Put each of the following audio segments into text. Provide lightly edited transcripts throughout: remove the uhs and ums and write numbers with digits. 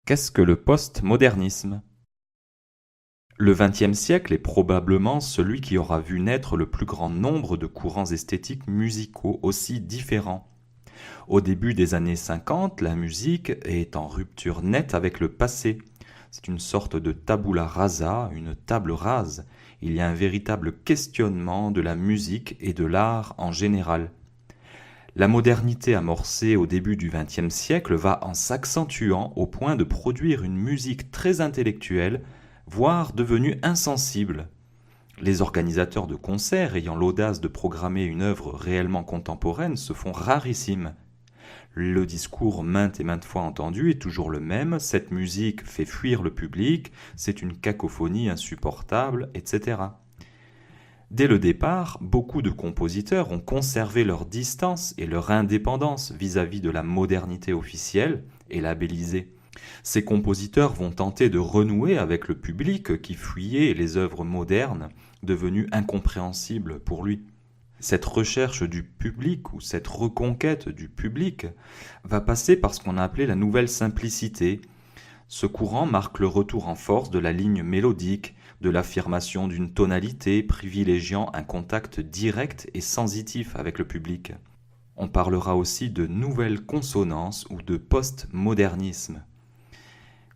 Qu'est-ce que le postmodernisme? Le XXe siècle est probablement celui qui aura vu naître le plus grand nombre de courants esthétiques musicaux aussi différents. Au début des années 50, la musique est en rupture nette avec le passé. C'est une sorte de tabula rasa, une table rase. Il y a un véritable questionnement de la musique et de l'art en général. La modernité amorcée au début du XXe siècle va en s'accentuant au point de produire une musique très intellectuelle, voire devenue insensible. Les organisateurs de concerts ayant l'audace de programmer une œuvre réellement contemporaine se font rarissimes. Le discours maintes et maintes fois entendu est toujours le même: cette musique fait fuir le public, c'est une cacophonie insupportable, etc. Dès le départ, beaucoup de compositeurs ont conservé leur distance et leur indépendance vis-à-vis de la modernité officielle et labellisée. Ces compositeurs vont tenter de renouer avec le public qui fuyait les œuvres modernes, devenues incompréhensibles pour lui. Cette recherche du public ou cette reconquête du public va passer par ce qu'on a appelé la nouvelle simplicité. Ce courant marque le retour en force de la ligne mélodique, de l'affirmation d'une tonalité privilégiant un contact direct et sensitif avec le public. On parlera aussi de nouvelle consonance ou de postmodernisme.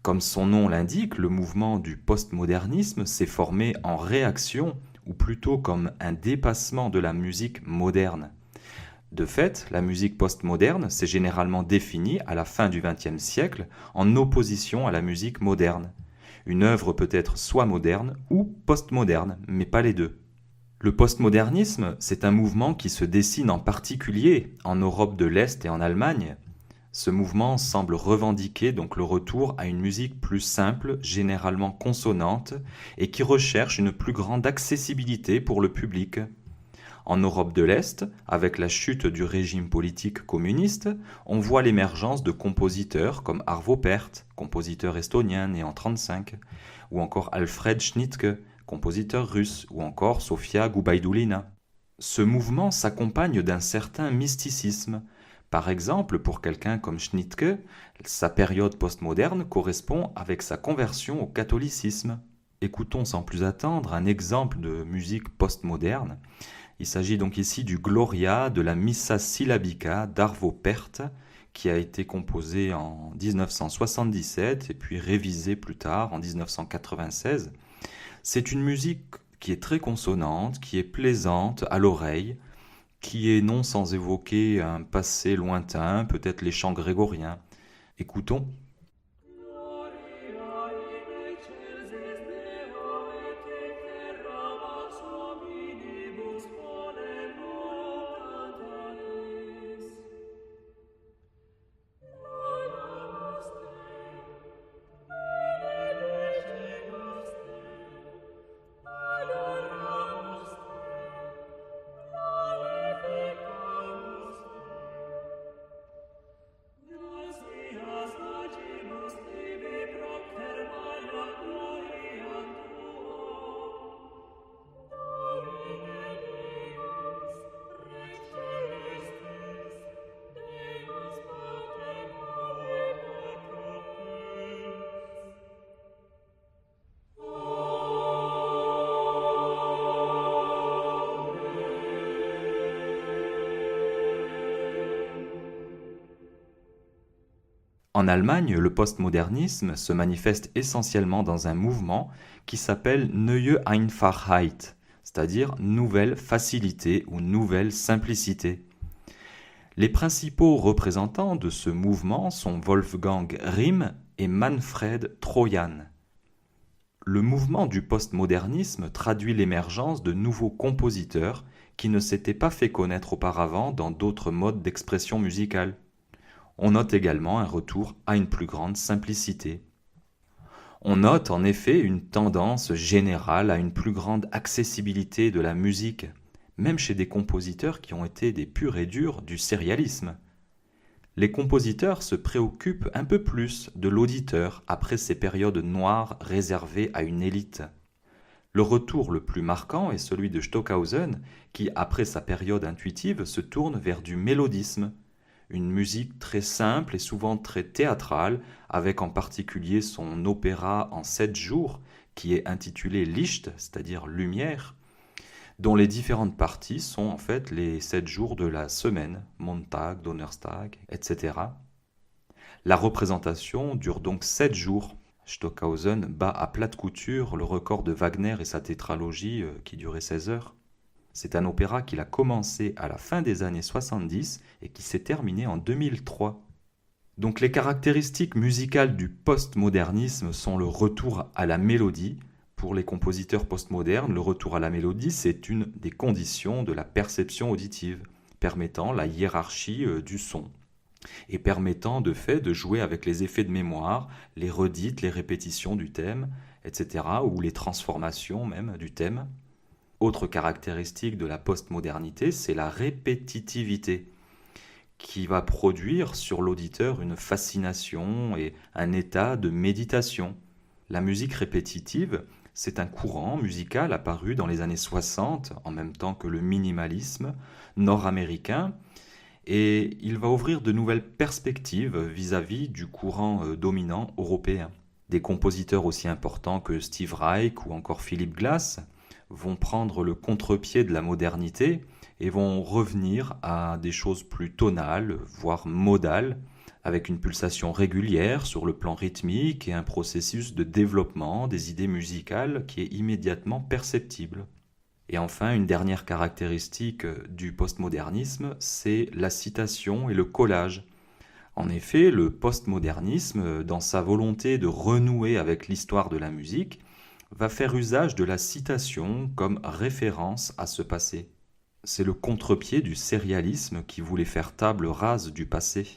Comme son nom l'indique, le mouvement du postmodernisme s'est formé en réaction, ou plutôt comme un dépassement de la musique moderne. De fait, la musique postmoderne s'est généralement définie à la fin du XXe siècle en opposition à la musique moderne. Une œuvre peut être soit moderne ou postmoderne, mais pas les deux. Le postmodernisme, c'est un mouvement qui se dessine en particulier en Europe de l'Est et en Allemagne. Ce mouvement semble revendiquer donc le retour à une musique plus simple, généralement consonante, et qui recherche une plus grande accessibilité pour le public. En Europe de l'Est, avec la chute du régime politique communiste, on voit l'émergence de compositeurs comme Arvo Pärt, compositeur estonien né en 1935, ou encore Alfred Schnittke, compositeur russe, ou encore Sofia Gubaidulina. Ce mouvement s'accompagne d'un certain mysticisme. Par exemple, pour quelqu'un comme Schnittke, sa période postmoderne correspond avec sa conversion au catholicisme. Écoutons sans plus attendre un exemple de musique postmoderne. Il s'agit donc ici du Gloria de la Missa Syllabica d'Arvo Pärt, qui a été composé en 1977 et puis révisé plus tard en 1996. C'est une musique qui est très consonante, qui est plaisante à l'oreille, qui est non sans évoquer un passé lointain, peut-être les chants grégoriens. Écoutons. En Allemagne, le postmodernisme se manifeste essentiellement dans un mouvement qui s'appelle Neue Einfachheit, c'est-à-dire nouvelle facilité ou nouvelle simplicité. Les principaux représentants de ce mouvement sont Wolfgang Rihm et Manfred Trojan. Le mouvement du postmodernisme traduit l'émergence de nouveaux compositeurs qui ne s'étaient pas fait connaître auparavant dans d'autres modes d'expression musicale. On note également un retour à une plus grande simplicité. On note en effet une tendance générale à une plus grande accessibilité de la musique, même chez des compositeurs qui ont été des purs et durs du sérialisme. Les compositeurs se préoccupent un peu plus de l'auditeur après ces périodes noires réservées à une élite. Le retour le plus marquant est celui de Stockhausen, qui, après sa période intuitive, se tourne vers du mélodisme, une musique très simple et souvent très théâtrale, avec en particulier son opéra en 7 jours, qui est intitulé Licht, c'est-à-dire lumière, dont les différentes parties sont en fait les 7 jours de la semaine, Montag, Donnerstag, etc. La représentation dure donc 7 jours. Stockhausen bat à plate couture le record de Wagner et sa tétralogie qui durait 16 heures. C'est un opéra qu'il a commencé à la fin des années 70 et qui s'est terminé en 2003. Donc les caractéristiques musicales du postmodernisme sont le retour à la mélodie. Pour les compositeurs postmodernes, le retour à la mélodie, c'est une des conditions de la perception auditive, permettant la hiérarchie du son et permettant de fait de jouer avec les effets de mémoire, les redites, les répétitions du thème, etc., ou les transformations même du thème. Autre caractéristique de la postmodernité, c'est la répétitivité, qui va produire sur l'auditeur une fascination et un état de méditation. La musique répétitive, c'est un courant musical apparu dans les années 60, en même temps que le minimalisme nord-américain, et il va ouvrir de nouvelles perspectives vis-à-vis du courant dominant européen. Des compositeurs aussi importants que Steve Reich ou encore Philip Glass vont prendre le contre-pied de la modernité et vont revenir à des choses plus tonales, voire modales, avec une pulsation régulière sur le plan rythmique et un processus de développement des idées musicales qui est immédiatement perceptible. Et enfin, une dernière caractéristique du postmodernisme, c'est la citation et le collage. En effet, le postmodernisme, dans sa volonté de renouer avec l'histoire de la musique, va faire usage de la citation comme référence à ce passé. C'est le contre-pied du sérialisme qui voulait faire table rase du passé.